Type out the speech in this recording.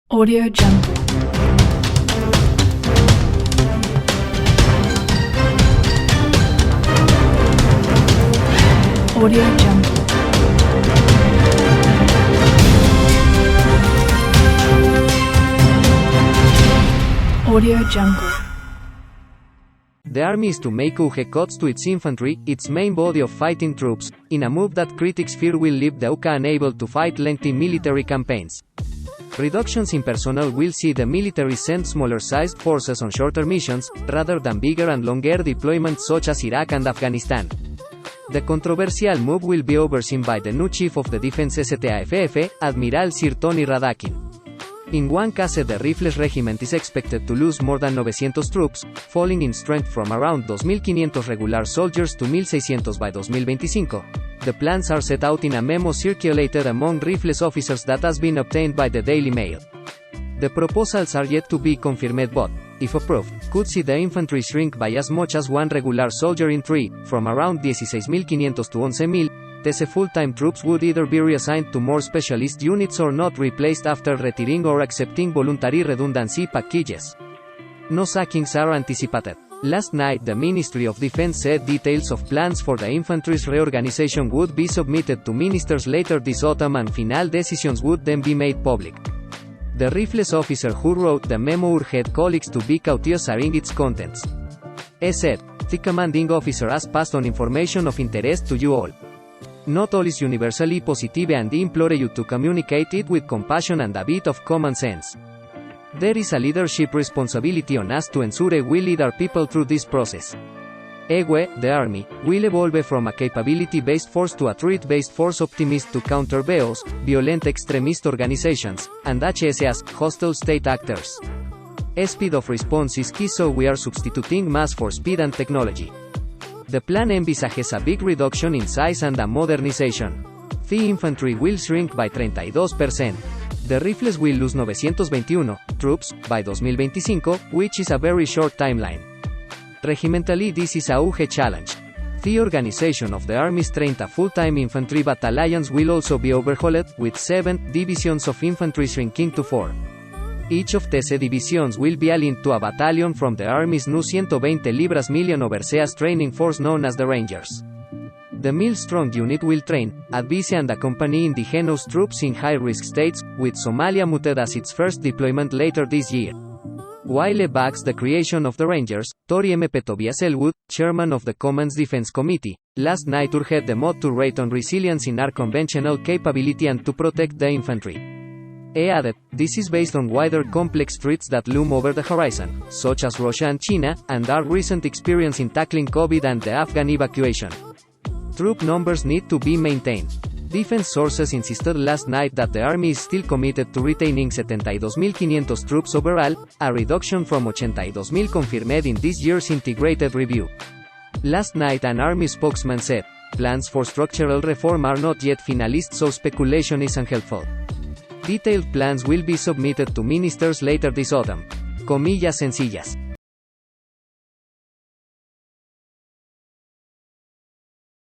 Audio Jungle. Audio Jungle. Audio Jungle. The army is to make cuts to its infantry, its main body of fighting troops, in a move that critics fear will leave the UK unable to fight lengthy military campaigns. Reductions in personnel will see the military send smaller-sized forces on shorter missions, rather than bigger and longer deployments such as Iraq and Afghanistan. The controversial move will be overseen by the new Chief of the Defense STAFF, Admiral Sir Tony Radakin. In one case the Rifles Regiment is expected to lose more than 900 troops, falling in strength from around 2,500 regular soldiers to 1,600 by 2025. The plans are set out in a memo circulated among Rifles officers that has been obtained by the Daily Mail. The proposals are yet to be confirmed but, if approved, could see the infantry shrink by as much as one regular soldier in 3, from around 16,500 to 11,000. These full-time troops would either be reassigned to more specialist units or not replaced after retiring or accepting voluntary redundancy packages. No sackings are anticipated. Last night the Ministry of Defense said details of plans for the infantry's reorganization would be submitted to ministers later this autumn and final decisions would then be made public. The Rifles officer who wrote the memo urged colleagues to be cautious in its contents. He said, "The commanding officer has passed on information of interest to you all. Not all is universally positive and I implore you to communicate it with compassion and a bit of common sense. There is a leadership responsibility on us to ensure we lead our people through this process. The Army, will evolve from a capability-based force to a threat-based force optimist to counter BOs, violent extremist organizations, and HSAs, hostile state actors. Speed of response is key, so we are substituting mass for speed and technology. The plan envisages a big reduction in size and a modernization. The infantry will shrink by 32%. The Rifles will lose 921 troops by 2025, which is a very short timeline. Regimentally this is a huge challenge. The organization of the Army's 30 full-time infantry battalions will also be overhauled, with 7 divisions of infantry shrinking to 4. Each of these divisions will be aligned to a battalion from the Army's new 120 Libras Million Overseas Training Force known as the Rangers. The mil-strong unit will train, advise and accompany indigenous troops in high-risk states, with Somalia mooted as its first deployment later this year. While he backs the creation of the Rangers, Tory MP Tobias Elwood, chairman of the Commons Defense Committee, last night urged the MOD to rate on resilience in our conventional capability and to protect the infantry. He added, "This is based on wider complex threats that loom over the horizon, such as Russia and China, and our recent experience in tackling COVID and the Afghan evacuation. Troop numbers need to be maintained." Defense sources insisted last night that the Army is still committed to retaining 72,500 troops overall, a reduction from 82,000 confirmed in this year's integrated review. Last night an Army spokesman said, "Plans for structural reform are not yet finalized, so speculation is unhelpful. Detailed plans will be submitted to ministers later this autumn." Comillas sencillas.